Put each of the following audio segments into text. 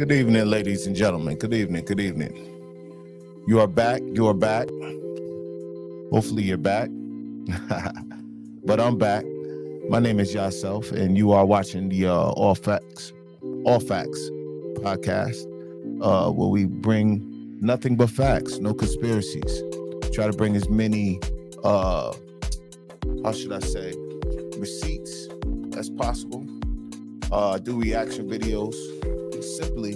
Good evening, ladies and gentlemen. Good evening. Good evening. You are back. You are back. Hopefully you're back. But I'm back. My name is Yourself, and you are watching the All Facts podcast, where we bring nothing but facts, no conspiracies. Try to bring as many, how should I say, receipts as possible. Do reaction videos simply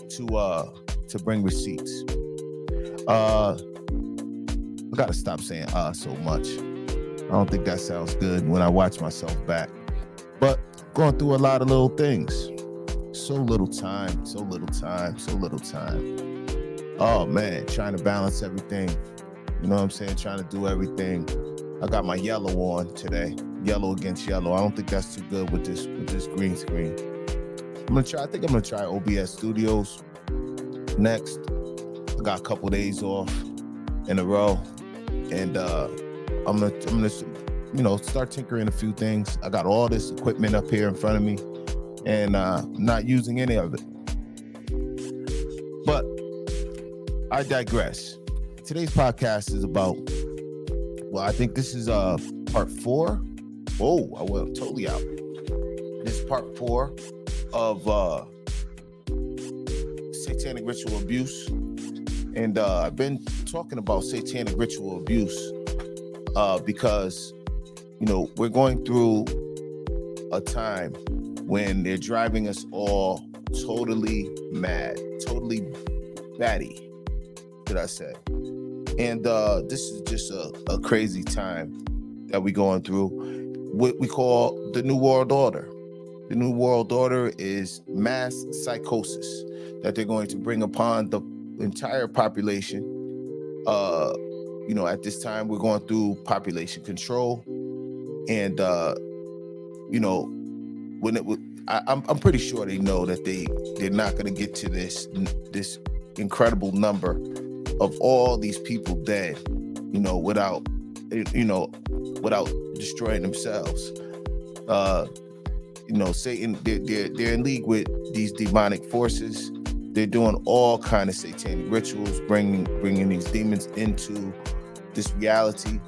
to bring receipts. I gotta stop saying so much. I don't think that sounds good when I watch myself back. But going through a lot of little things. So little time. Oh man, trying to balance everything. You know what I'm saying? Trying to do everything. I got my yellow on today. Yellow against yellow. I don't think that's too good with this green screen. I think I'm gonna try OBS Studios next. I got a couple days off in a row, and I'm gonna start tinkering a few things. I got all this equipment up here in front of me, and not using any of it. But I digress. Today's podcast is about, well, I think this is part 4. Oh, I went totally out. This is part 4 of satanic ritual abuse. And I've been talking about satanic ritual abuse because, we're going through a time when they're driving us all totally mad, totally batty, should I say. And this is just a crazy time that we're going through. What we call the New World Order. The New World Order is mass psychosis that they're going to bring upon the entire population. At this time we're going through population control, and I'm pretty sure they know that they're not going to get to this incredible number of all these people dead, without destroying themselves. Satan, they're in league with these demonic forces. They're doing all kind of satanic rituals, bringing these demons into this reality,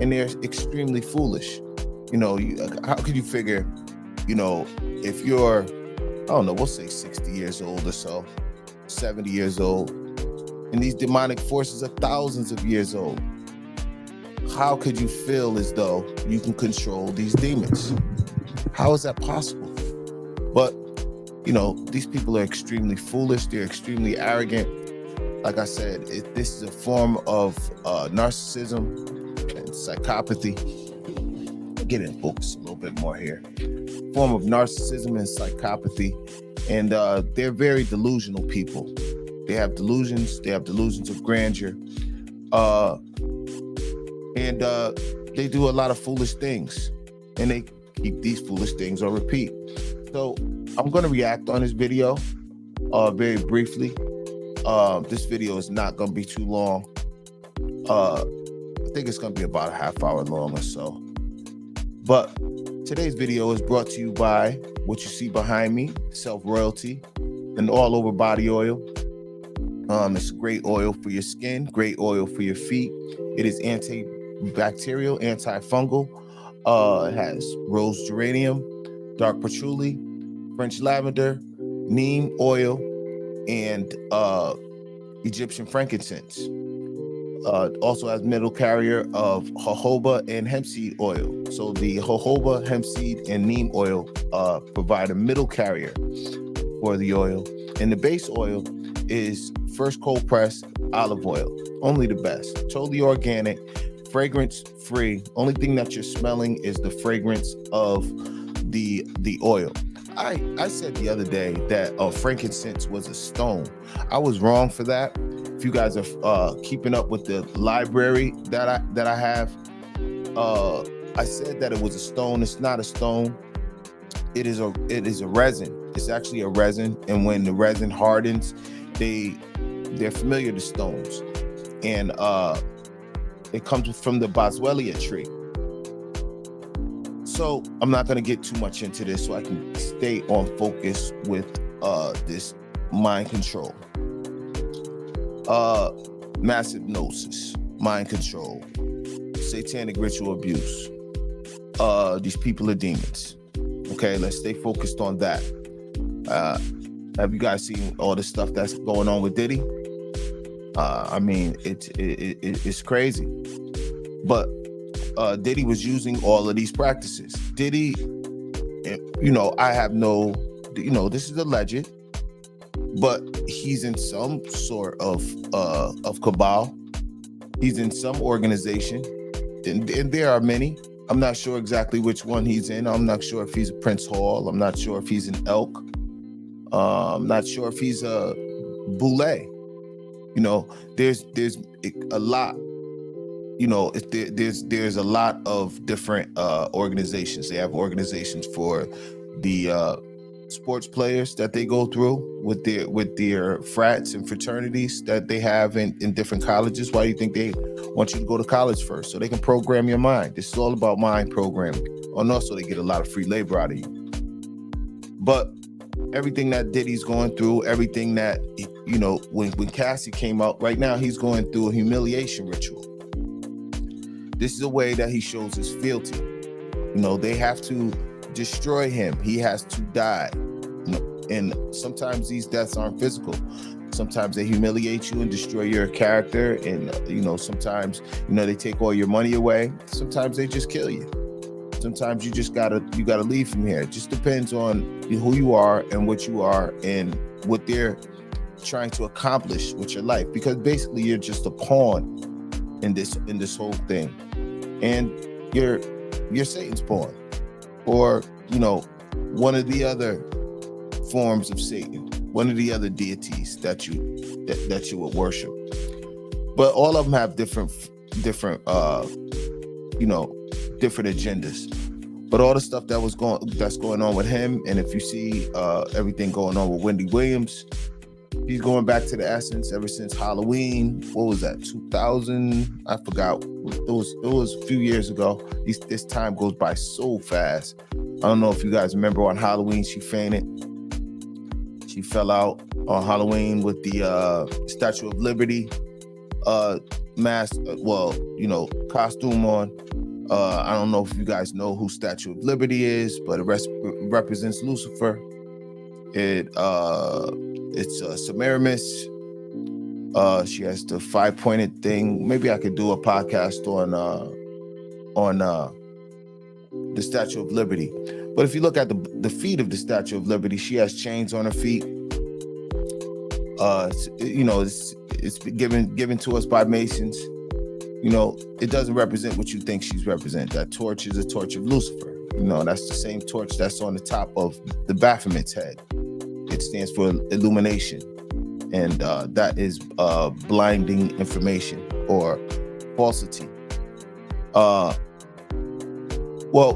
and they're extremely foolish. How could you figure, if you're, I don't know, we'll say 60 years old or so, 70 years old, and these demonic forces are thousands of years old. How could you feel as though you can control these demons? How is that possible? But, these people are extremely foolish. They're extremely arrogant. Like I said, this is a form of narcissism and psychopathy. Get in focus a little bit more here. Form of narcissism and psychopathy. And they're very delusional people. They have delusions. They have delusions of grandeur. And they do a lot of foolish things. And they keep these foolish things on repeat. So I'm going to react on this video very briefly. This video is not going to be too long. I think it's going to be about a half hour long or so. But today's video is brought to you by what you see behind me, Self-Royalty, an all-over body oil. It's a great oil for your skin, great oil for your feet. It is antibacterial, antifungal. It has rose geranium, dark patchouli, French lavender, neem oil, and Egyptian frankincense. Also has middle carrier of jojoba and hemp seed oil. So the jojoba, hemp seed, and neem oil provide a middle carrier for the oil. And the base oil is first cold pressed olive oil. Only the best. Totally organic, fragrance free. Only thing that you're smelling is the fragrance of the oil. I said the other day that frankincense was a stone. I was wrong for that. If you guys are keeping up with the library that I have, I said that it was a stone. It's not a stone. It is a resin. It's actually a resin, and when the resin hardens, they're familiar to stones, and it comes from the boswellia tree. So I'm not going to get too much into this, so I can stay on focus with this mind control, massive hypnosis, mind control, satanic ritual abuse. These people are demons. Okay, let's stay focused on that. Have you guys seen all the stuff that's going on with Diddy? I mean, it's crazy. But Diddy was using all of these practices. Diddy, I have no, this is alleged, but he's in some sort of cabal. He's in some organization, and there are many. I'm not sure exactly which one he's in. I'm not sure if he's a Prince Hall. I'm not sure if he's an Elk. I'm not sure if he's a Boule. There's a lot. There's a lot of different organizations. They have organizations for the sports players that they go through with their frats and fraternities that they have in different colleges. Why do you think they want you to go to college first? So they can program your mind. This is all about mind programming. And also they get a lot of free labor out of you. But everything that Diddy's going through, everything that, when Cassie came out, right now he's going through a humiliation ritual. This is a way that he shows his fealty. They have to destroy him. He has to die. And sometimes these deaths aren't physical. Sometimes they humiliate you and destroy your character. And, sometimes, they take all your money away. Sometimes they just kill you. Sometimes you just gotta leave from here. It just depends on who you are and what you are and what they're trying to accomplish with your life. Because basically you're just a pawn in this whole thing. And you're Satan's pawn. Or, one of the other forms of Satan, one of the other deities that you would worship. But all of them have different agendas. But all the stuff that's going on with him, and if you see everything going on with Wendy Williams, he's going back to the essence ever since Halloween. What was that? 2000? I forgot. It was a few years ago. This time goes by so fast. I don't know if you guys remember on Halloween, she fainted. She fell out on Halloween with the Statue of Liberty mask, costume on. I don't know if you guys know who Statue of Liberty is, but it represents Lucifer. It's Semiramis. She has the 5-pointed thing. Maybe I could do a podcast on the Statue of Liberty. But if you look at the feet of the Statue of Liberty, she has chains on her feet. It's given to us by Masons. It doesn't represent what you think she's represent. That torch is a torch of Lucifer. That's the same torch that's on the top of the Baphomet's head. It stands for illumination. And that is blinding information or falsity. Well,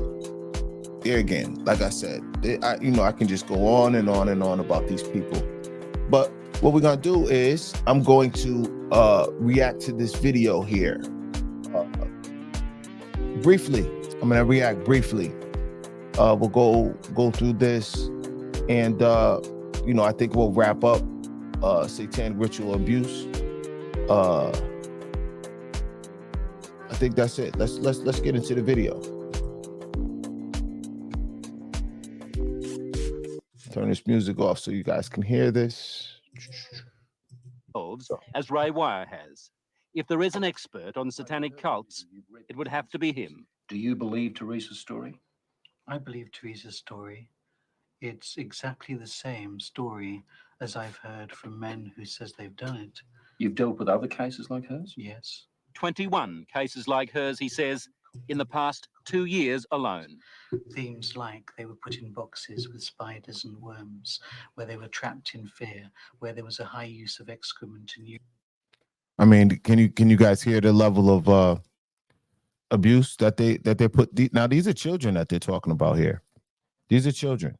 there again, like I said, I can just go on and on and on about these people. But what we're going to do is I'm going to react to this video here. Briefly, I'm going to react briefly. We'll go through this, and I think we'll wrap up satanic ritual abuse. I think that's it. Let's get into the video. Turn this music off so you guys can hear this. As Ray Wire has. If there is an expert on satanic cults, it would have to be him. Do you believe Teresa's story? I believe Teresa's story. It's exactly the same story as I've heard from men who says they've done it. You've dealt with other cases like hers? Yes. 21 cases like hers, he says, in the past 2 years alone. Themes like they were put in boxes with spiders and worms, where they were trapped in fear, where there was a high use of excrement and urine. I mean, can you guys hear the level of abuse that they put? Now these are children that they're talking about here. These are children.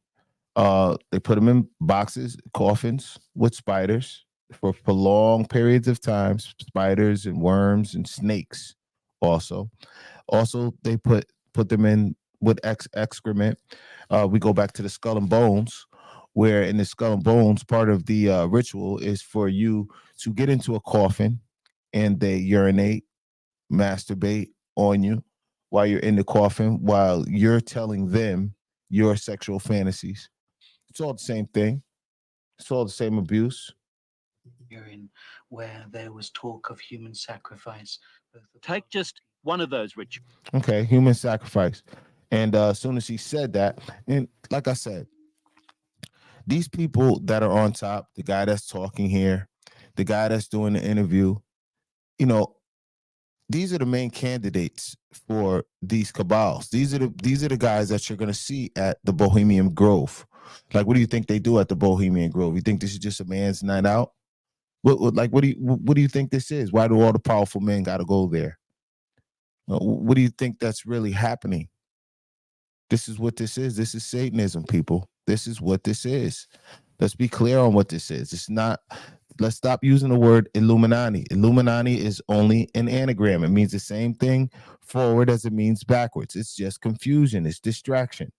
They put them in boxes, coffins with spiders for long periods of time. Spiders and worms and snakes. Also, they put them in with excrement. We go back to the skull and bones, where in the Skull and Bones, part of the ritual is for you to get into a coffin and they urinate, masturbate on you while you're in the coffin, while you're telling them your sexual fantasies. It's all the same thing. It's all the same abuse. Urine, where there was talk of human sacrifice. Take just one of those rituals. Okay, human sacrifice. And as soon as he said that, and like I said, these people that are on top, the guy that's talking here, the guy that's doing the interview, you know, these are the main candidates for these cabals. These are the guys that you're gonna see at the Bohemian Grove. Like, what do you think they do at the Bohemian Grove? You think this is just a man's night out? What do you think this is? Why do all the powerful men got to go there? What do you think that's really happening? This is what this is. This is Satanism, people. This is what this is. Let's be clear on what this is. It's not, let's stop using the word Illuminati. Illuminati is only an anagram. It means the same thing forward as it means backwards. It's just confusion. It's distraction.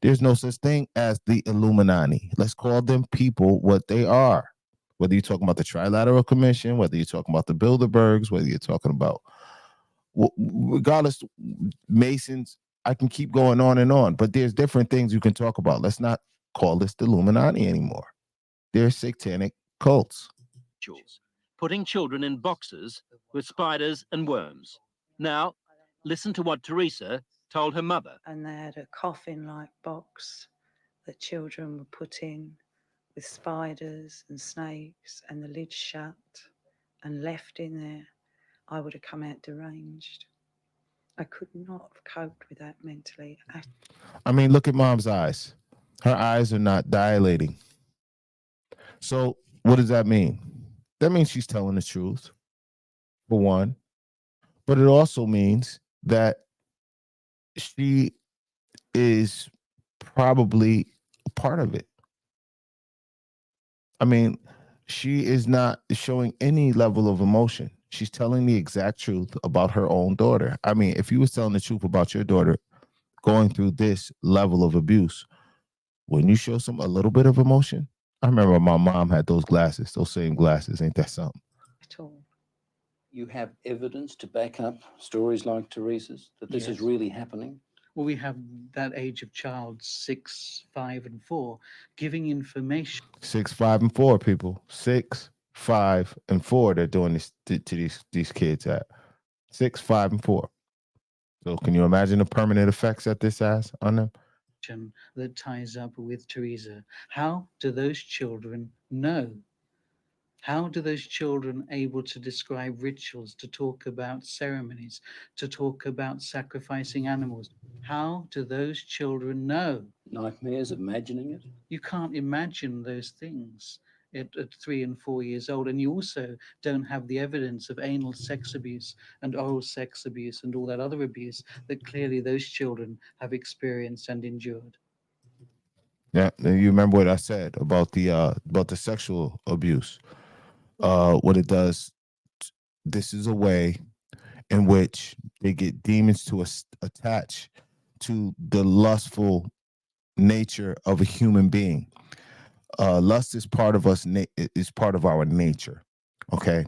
There's no such thing as the Illuminati. Let's call them people what they are. Whether you're talking about the Trilateral Commission, whether you're talking about the Bilderbergs, whether you're talking about, regardless, Masons, I can keep going on and on, but there's different things you can talk about. Let's not call this the Illuminati anymore. They're satanic cults. Putting children in boxes with spiders and worms. Now, listen to what Teresa told her mother. And they had a coffin-like box that children were put in with spiders and snakes and the lid shut and left in there. I would have come out deranged. I could not have coped with that mentally. I mean, look at mom's eyes. Her eyes are not dilating. So what does that mean? That means she's telling the truth, for one. But it also means that she is probably a part of it. I mean, she is not showing any level of emotion. She's telling the exact truth about her own daughter. I mean, if you was telling the truth about your daughter going through this level of abuse, wouldn't you show a little bit of emotion? I remember my mom had those glasses, those same glasses. Ain't that something? At all. You have evidence to back up stories like Teresa's, that this is Yes. really happening? Well, we have that age of child, 6, 5, and 4, giving information. 6, 5, and 4 people. 6, 5, and 4. They're doing this to these kids at 6, 5, and 4. So can you imagine the permanent effects that this has on them? That ties up with Teresa. How do those children know? How do those children able to describe rituals, to talk about ceremonies, to talk about sacrificing animals? How do those children know? Nightmares, imagining it? You can't imagine those things at 3 and 4 years old. And you also don't have the evidence of anal sex abuse and oral sex abuse and all that other abuse that clearly those children have experienced and endured. Yeah, you remember what I said about the sexual abuse. What it does, this is a way in which they get demons to attach to the lustful nature of a human being. Lust is part of us, is part of our nature. Okay,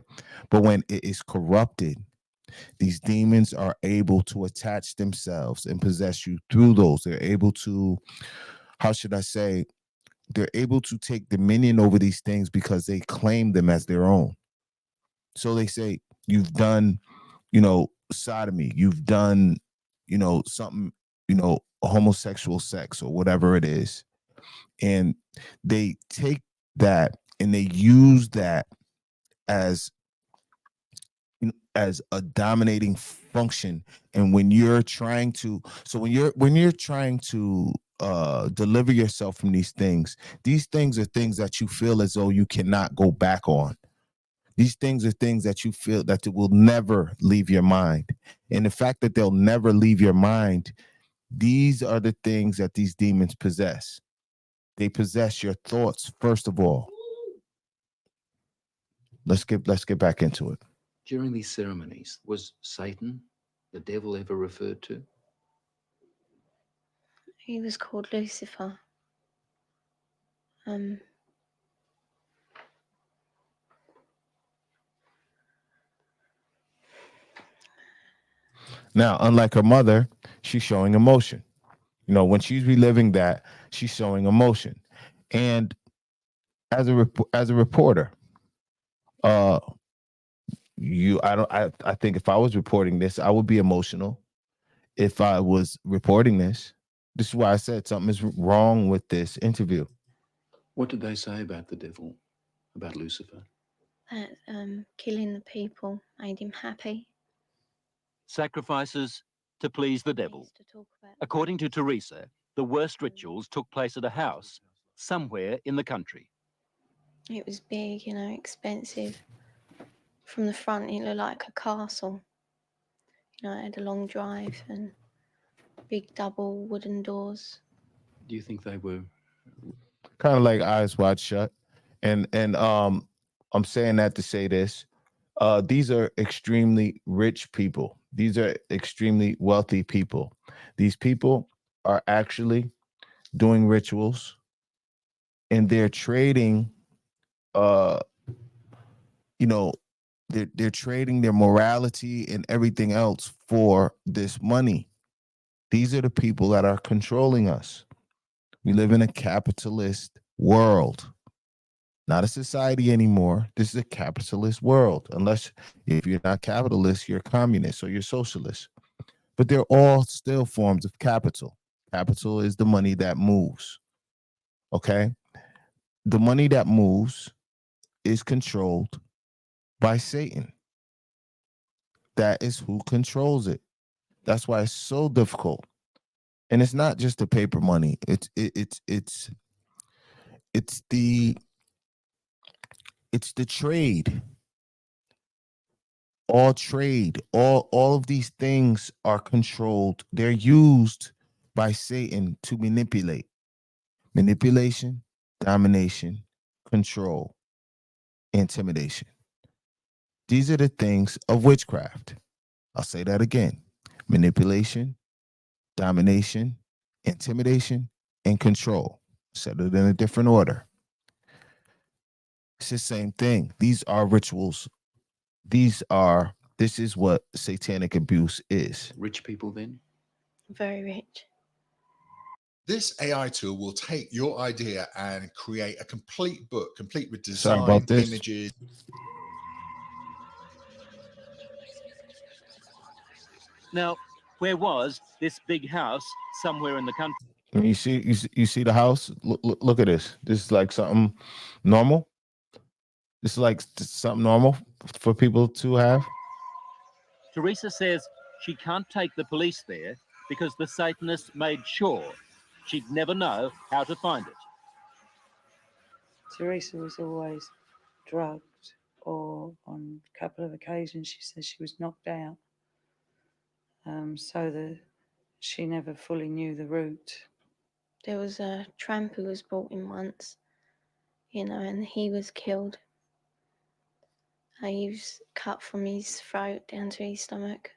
but when it is corrupted, these demons are able to attach themselves and possess you through those. They're able to, how should I say, they're able to take dominion over these things because they claim them as their own. So they say, you've done, sodomy, you've done, something, homosexual sex or whatever it is. And they take that and they use that as a dominating function. And when you're trying to deliver yourself from these things are things that you feel as though you cannot go back on. These things are things that you feel that it will never leave your mind. And the fact that they'll never leave your mind, these are the things that these demons possess. They possess your thoughts, first of all. Let's get back into it. During these ceremonies, was Satan, the devil, ever referred to? He was called Lucifer. Um, Now, unlike her mother, she's showing emotion. You know, when she's reliving that, she's showing emotion. And as a reporter, uh, I think if I was reporting this, I would be emotional. If I was reporting this, this is why I said something is wrong with this interview. What did they say about the devil, about Lucifer? that killing the people made him happy. Sacrifices to please the He devil. used to talk about According to Teresa, the worst rituals took place at a house somewhere in the country. it was big, expensive. From the front, it looked like a castle. It had a long drive and big double wooden doors. Do you think they were? Kind of like Eyes Wide Shut. And I'm saying that to say this. These are extremely rich people. These are extremely wealthy people. These people are actually doing rituals and they're trading uh you know they're trading their morality and everything else for this money. These are the people that are controlling us. We live in a capitalist world, not a society anymore. This is a capitalist world. Unless if you're not capitalist, you're communist or you're socialist. But they're all still forms of capital. Capital is the money that moves. Okay? The money that moves is controlled by Satan. That is who controls it. That's why it's so difficult. And it's not just the paper money. It's the trade. All trade, all of these things are controlled. They're used by Satan to manipulate. Manipulation, domination, control, intimidation. These are the things of witchcraft. I'll say that again. Manipulation, domination, intimidation, and control. Set it in a different order. It's the same thing. These are rituals. This is what satanic abuse is. Rich people then? Very rich. This AI tool will take your idea and create a complete book, complete with Sorry about design, this. images. Now, where was this big house somewhere in the country? When you see the house, look at this. This is like something normal. This is like something normal for people to have. Teresa says she can't take the police there because the Satanists made sure she'd never know how to find it. Teresa was always drugged, or on a couple of occasions she says she was knocked out, so that she never fully knew the route. There was a tramp who was brought in once, and he was killed. He was cut from his throat down to his stomach.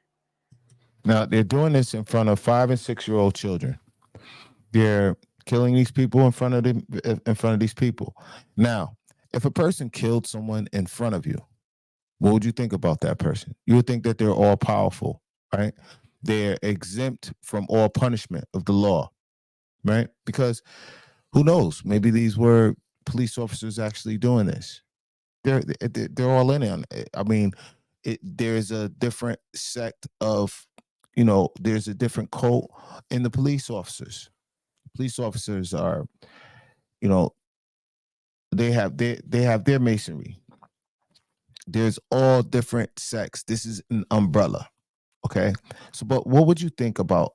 Now they're doing this in front of 5 and 6-year-old children. They're killing these people in front of these people. Now, if a person killed someone in front of you, what would you think about that person? You would think that they're all powerful, right? They're exempt from all punishment of the law, right? Because who knows? Maybe these were police officers actually doing this. They're all in on it. I mean, there's a different sect of, there's a different cult in the police officers. Police officers are, they have their masonry. There's all different sects. This is an umbrella. Okay. So, but what would you think about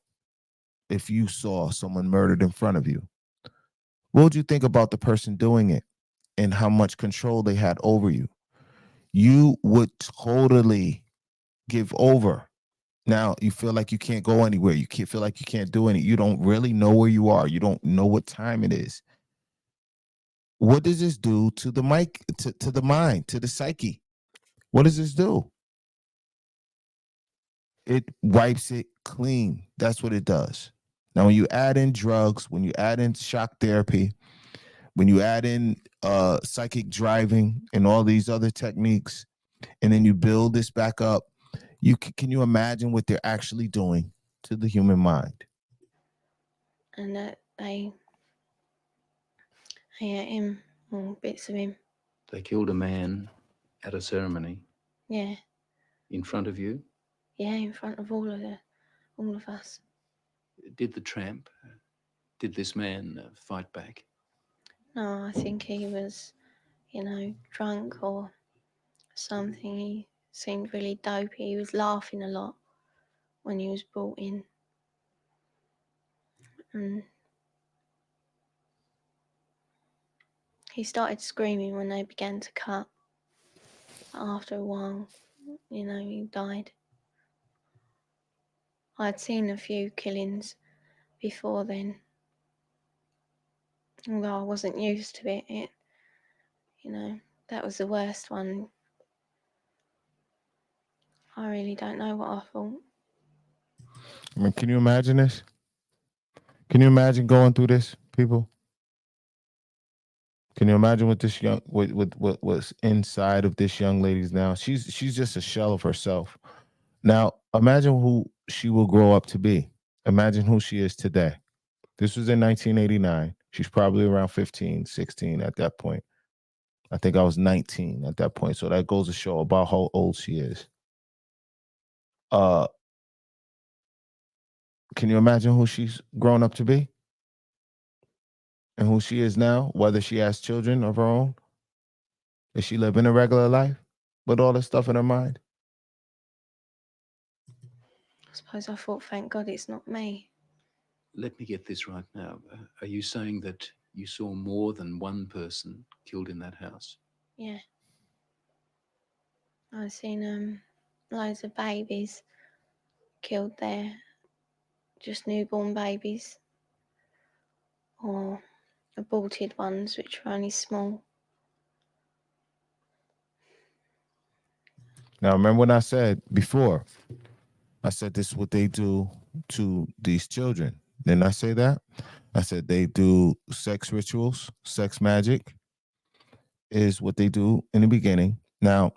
if you saw someone murdered in front of you? What would you think about the person doing it and how much control they had over you? You would totally give over. Now you feel like you can't go anywhere. You can't feel like you can't do anything. You don't really know where you are. You don't know what time it is. What does this do to the to the mind, to the psyche? What does this do? It wipes it clean. That's what it does. Now, when you add in drugs, when you add in shock therapy, when you add in psychic driving and all these other techniques, and then you build this back up, can you imagine what they're actually doing to the human mind? And that they ate him, or bits of him. They killed a man at a ceremony Yeah, in front of you. yeah, in front of all of us. Did the tramp, did this man fight back? No, I think he was, drunk or something. He seemed really dopey. He was laughing a lot when he was brought in. And he started screaming when they began to cut. After a while, he died. I'd seen a few killings before then, although I wasn't used to it. That was the worst one. I really don't know what I thought. I mean, can you imagine this? Can you imagine going through this, people? Can you imagine what this what's inside of this young lady's now? She's just a shell of herself. Now, imagine who she will grow up to be. Imagine who she is today. This was in 1989. She's probably around 15, 16 at that point. I think I was 19 at that point. So that goes to show about how old she is. Can you imagine who she's grown up to be? And who she is now, whether she has children of her own? Is she living a regular life with all this stuff in her mind? I suppose I thought, thank God it's not me. Let me get this right now. Are you saying that you saw more than one person killed in that house? Yeah. I've seen loads of babies killed there, just newborn babies, or aborted ones which were only small. Now, remember when I said before, I said this is what they do to these children. Didn't I say that? I said they do sex rituals, sex magic is what they do in the beginning. Now,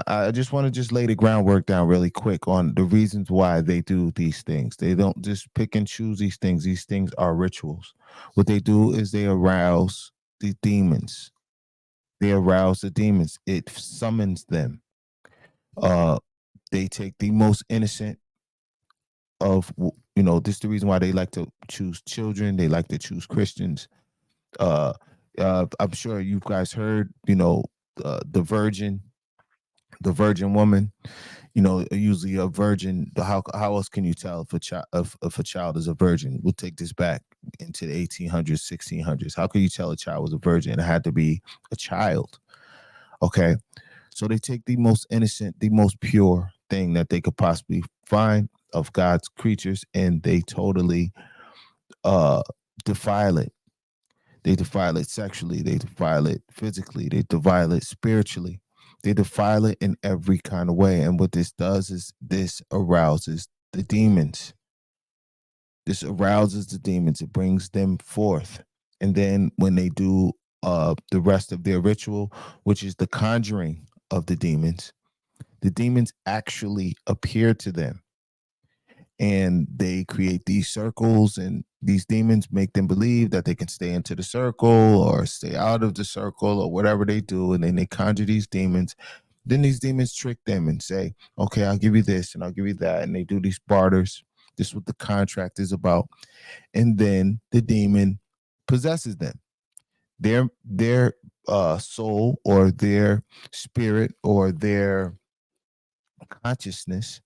I just want to just lay the groundwork down really quick on the reasons why they do these things. They don't just pick and choose these things. These things are rituals. What they do is they arouse the demons. They arouse the demons. It summons them. They take the most innocent of, this is the reason why they like to choose children. They like to choose Christians. Uh, I'm sure you guys heard, the virgin woman. Usually a virgin. How else can you tell if a child is a virgin? We'll take this back into the 1800s, 1600s. How can you tell a child was a virgin? It had to be a child. Okay, so they take the most innocent, the most pure thing that they could possibly find of God's creatures, and they totally defile it. They defile it sexually, they defile it physically, they defile it spiritually, they defile it in every kind of way. And what this does is this arouses the demons. This arouses the demons, it brings them forth. And then when they do the rest of their ritual, which is the conjuring of the demons actually appear to them, and they create these circles, and these demons make them believe that they can stay into the circle or stay out of the circle or whatever they do. And then they conjure these demons. Then these demons trick them and say, okay, I'll give you this and I'll give you that. And they do these barters. This is what the contract is about. And then the demon possesses them. Their soul or their spirit or their consciousness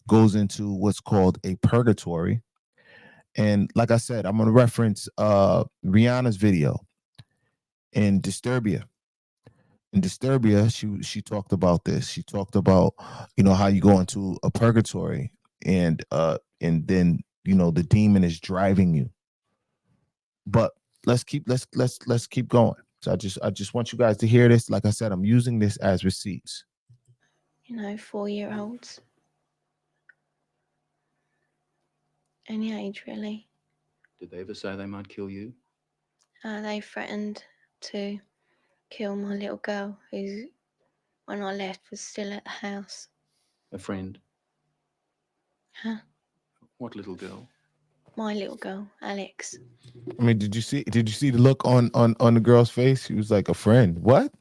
goes into what's called a purgatory. And like I said, I'm gonna reference Rihanna's video in Disturbia. In Disturbia, she talked about this. She talked about, how you go into a purgatory, and then the demon is driving you. But let's keep going. So I just want you guys to hear this. Like I said, I'm using this as receipts. 4-year-olds. Any age, really. Did they ever say they might kill you? They threatened to kill my little girl, who, when I left, was still at the house. A friend? Huh? What little girl? My little girl, Alex. I mean, did you see the look on the girl's face? She was like, a friend. What?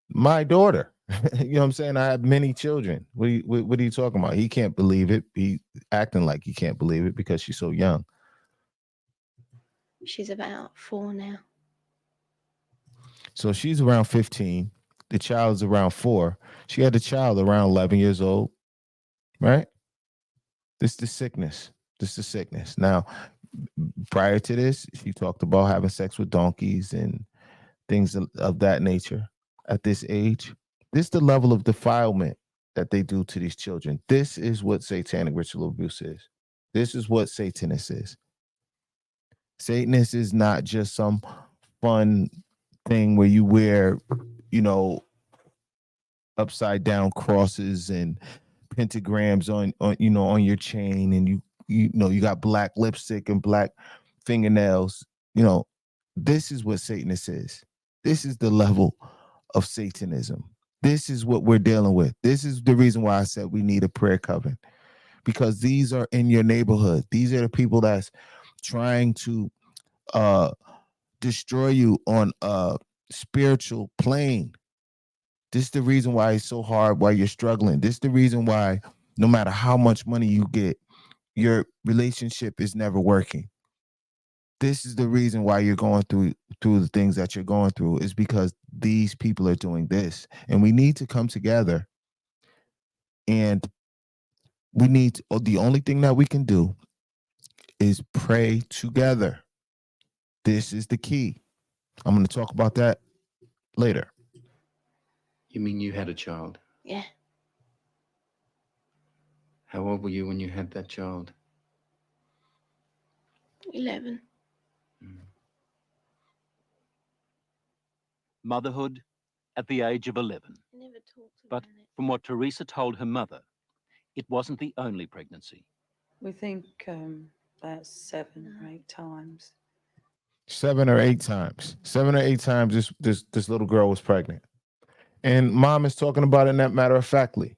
My daughter. You know what I'm saying? I have many children. What are you talking about? He can't believe it. He acting like he can't believe it because she's so young. She's about 4 now. So she's around 15. The child's around 4. She had the child around 11 years old, right? This is the sickness. Now, prior to this, she talked about having sex with donkeys and things of that nature. At this age, this is the level of defilement that they do to these children. This is what satanic ritual abuse is. This is what Satanist is. Satanist is not just some fun thing where you wear, upside down crosses and pentagrams on your chain, and you got black lipstick and black fingernails. This is what Satanist is. This is the level of Satanism. This is what we're dealing with. This is the reason why I said we need a prayer coven, because these are in your neighborhood. These are the people that's trying to destroy you on a spiritual plane. This is the reason why it's so hard, why you're struggling. This is the reason why no matter how much money you get, your relationship is never working. This is the reason why you're going through the things that you're going through, is because these people are doing this. And we need to come together, and the only thing that we can do is pray together. This is the key. I'm going to talk about that later. You mean you had a child? Yeah. How old were you when you had that child? 11. Motherhood at the age of 11. I never talked But about it. from what Teresa told her mother, it wasn't the only pregnancy. We think about 7 or 8 times. 7 or 8 times. 7 or 8 times this little girl was pregnant. And mom is talking about it in that matter of factly.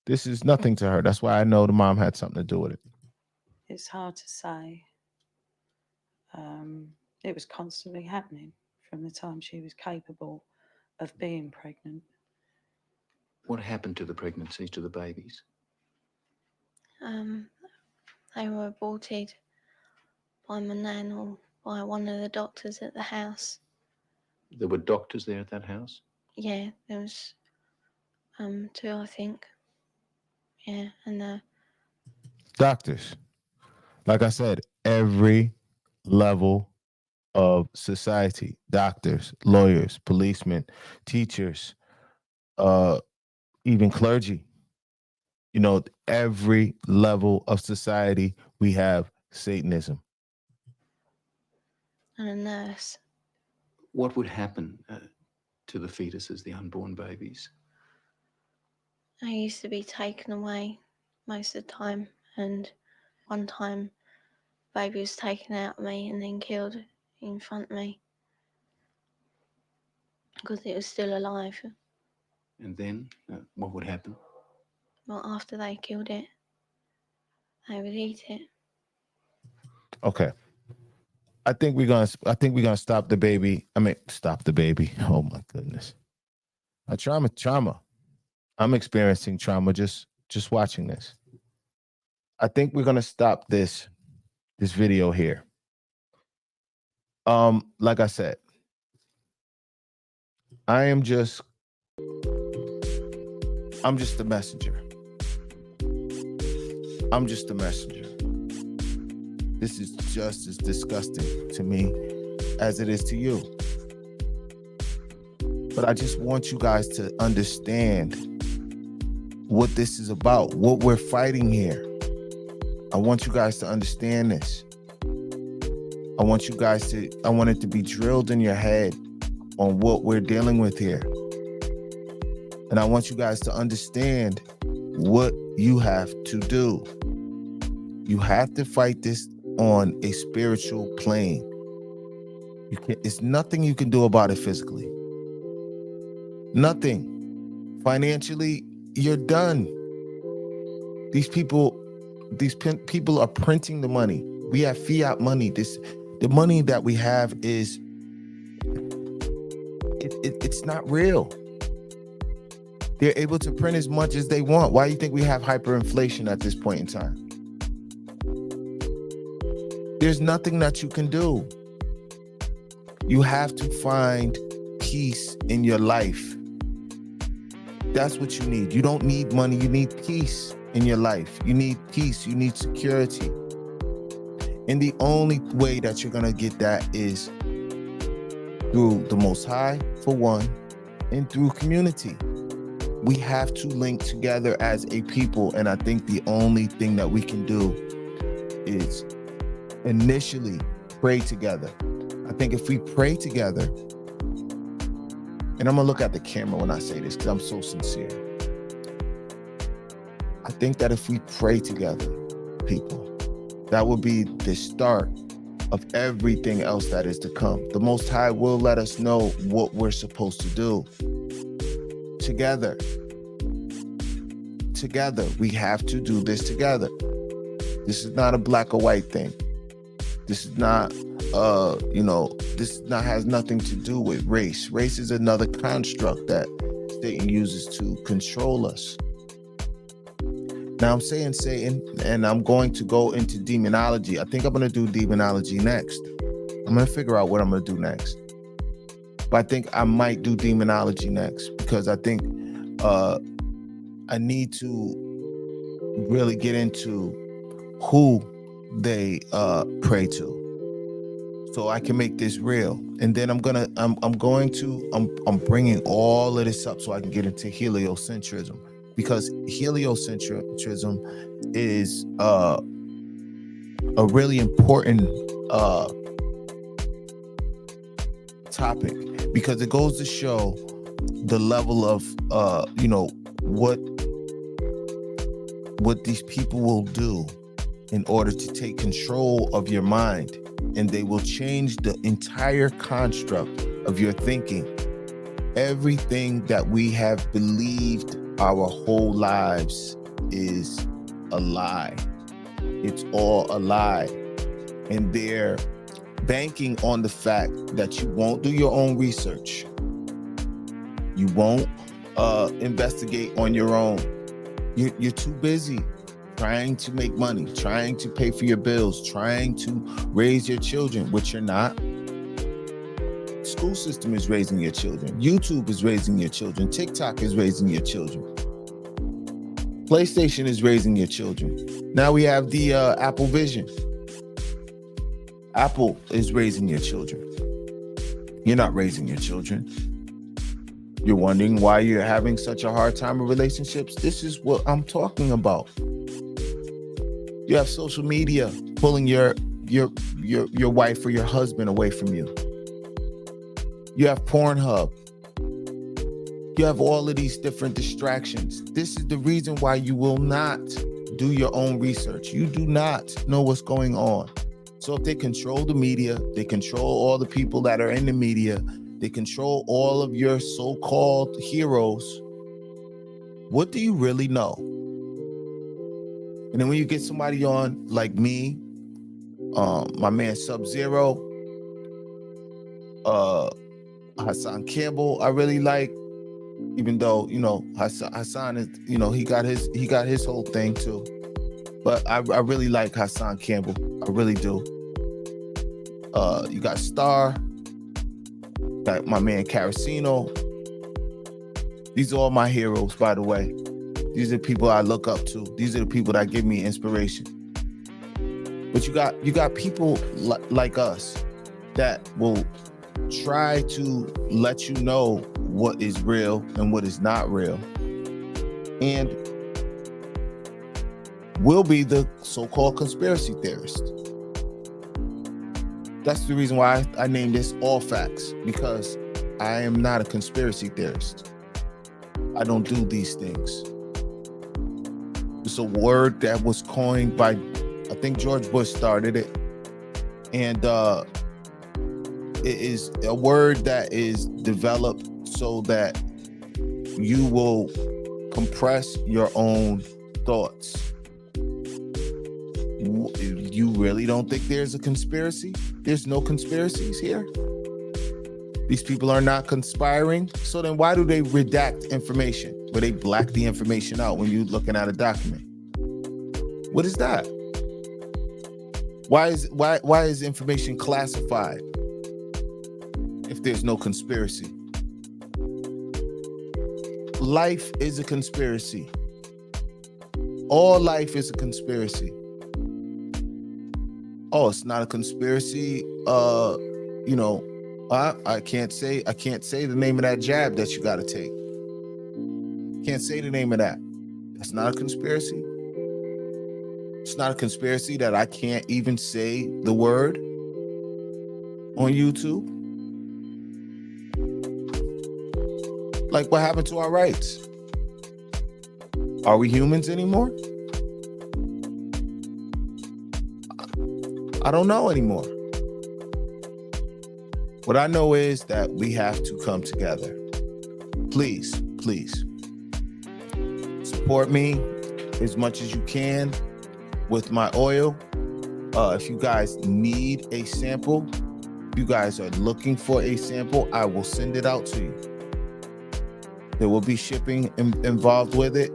This is nothing to her. That's why I know the mom had something to do with it. It's hard to say. It was constantly happening from the time she was capable of being pregnant. What happened to the pregnancies, to the babies? They were aborted by my nan or by one of the doctors at the house. There were doctors there at that house? Yeah, there was 2, I think. Yeah, and Doctors. Like I said, every level of society, doctors, lawyers, policemen, teachers, even clergy. Every level of society, we have Satanism. and a nurse. What would happen to the fetuses, the unborn babies? I used to be taken away most of the time, and one time baby was taken out of me and then killed in front of me because it was still alive. And then what would happen? Well, after they killed it, they would eat it. Okay. I think we're gonna stop the baby. Stop the baby. Oh my goodness. A trauma. I'm experiencing trauma just watching this. I think we're gonna stop this video here. Like I said, I'm just a messenger. I'm just a messenger. This is just as disgusting to me as it is to you. But I just want you guys to understand what this is about, what we're fighting here. I want you guys to understand this. I want it to be drilled in your head on what we're dealing with here. And I want you guys to understand what you have to do. You have to fight this on a spiritual plane. You can't, it's nothing you can do about it physically. Nothing. Financially, you're done. These people are printing the money. We have fiat money. The money that we have is it's not real. They're able to print as much as they want. Why do you think we have hyperinflation at this point in time? There's nothing that you can do. You have to find peace in your life. That's what you need. You don't need money. You need peace in your life. You need peace. You need security. And the only way that you're going to get that is through the Most High, for one, and through community. We have to link together as a people. And I think the only thing that we can do is initially pray together. I think if we pray together, and I'm gonna look at the camera when I say this because I'm so sincere. I think that if we pray together, people, that will be the start of everything else that is to come. The Most High will let us know what we're supposed to do. Together. Together. We have to do this together. This is not a black or white thing. This is not, has nothing to do with race. Race is another construct that Satan uses to control us. Now I'm saying Satan, and I'm going to go into demonology. I think I'm going to do demonology next. I'm going to figure out what I'm going to do next. But I think I might do demonology next because I think I need to really get into who they pray to, so I can make this real. And then I'm bringing all of this up so I can get into heliocentrism, because heliocentrism is a really important topic, because it goes to show the level of what these people will do in order to take control of your mind, and they will change the entire construct of your thinking. Everything that we have believed our whole lives is a lie. It's all a lie. And they're banking on the fact that you won't do your own research. You won't investigate on your own. You're too busy trying to make money, trying to pay for your bills, trying to raise your children, which you're not. School system is raising your children. YouTube is raising your children. TikTok is raising your children. PlayStation is raising your children. Now we have the Apple Vision. Apple is raising your children. You're not raising your children. You're wondering why you're having such a hard time with relationships? This is what I'm talking about. You have social media pulling your wife or your husband away from you. You have Pornhub. You have all of these different distractions. This is the reason why you will not do your own research. You do not know what's going on. So if they control the media, they control all the people that are in the media, they control all of your so-called heroes, what do you really know? And then when you get somebody on like me, my man Sub-Zero, Hassan Campbell, I really like, even though, Hassan is, he got his whole thing too. But I really like Hassan Campbell. I really do. You got Star, got my man Carasino. These are all my heroes, by the way. These are the people I look up to. These are the people that give me inspiration. But you got people like us that will try to let you know what is real and what is not real, and will be the so-called conspiracy theorist. That's the reason why I named this All Facts, because I am not a conspiracy theorist. I don't do these things. It's a word that was coined by, I think George Bush started it, and is a word that is developed so that you will compress your own thoughts. You really don't think there's a conspiracy? There's no conspiracies here? These people are not conspiring? So then why do they redact information? Where they black the information out when you're looking at a document? What is that? Why is information classified if there's no conspiracy? Life is a conspiracy. All life is a conspiracy. Oh, it's not a conspiracy. You know, I can't say the name of that jab that you got to take. Can't say the name of that. That's not a conspiracy. It's not a conspiracy that I can't even say the word on YouTube. Like, what happened to our rights? Are we humans anymore? I don't know anymore. What I know is that we have to come together. Please, please support me as much as you can with my oil. If you guys need a sample, if you guys are looking for a sample, I will send it out to you. There will be shipping involved with it.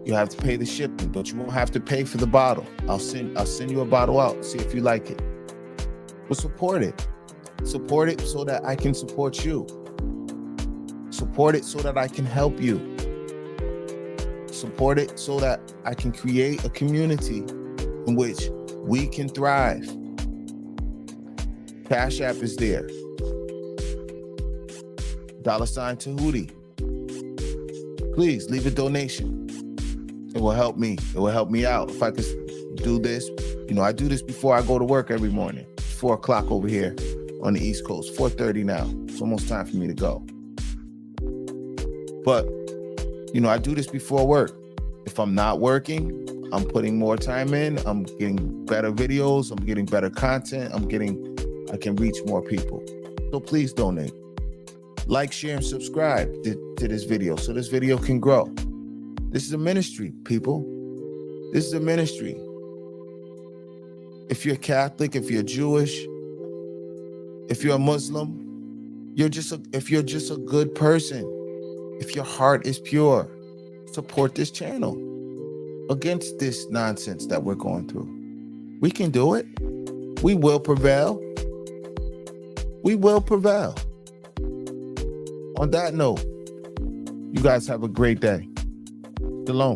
You have to pay the shipping, but you won't have to pay for the bottle. I'll send you a bottle out, see if you like it. But support it. Support it so that I can support you. Support it so that I can help you. Support it so that I can create a community in which we can thrive. Cash App is there. $ Tahuti. Please leave a donation. It will help me. It will help me out. If I could do this, you know, I do this before I go to work every morning. 4 o'clock over here on the East Coast, 4:30 now. It's almost time for me to go. But, you know, I do this before work. If I'm not working, I'm putting more time in. I'm getting better videos. I'm getting better content. I can reach more people. So please donate. Like, share, and subscribe to this video so this video can grow. This is a ministry, people. This is a ministry. If you're Catholic, if you're Jewish, if you're a Muslim, if you're just a good person, if your heart is pure, support this channel against this nonsense that we're going through. We can do it. We will prevail. We will prevail. On that note, you guys have a great day. Shalom.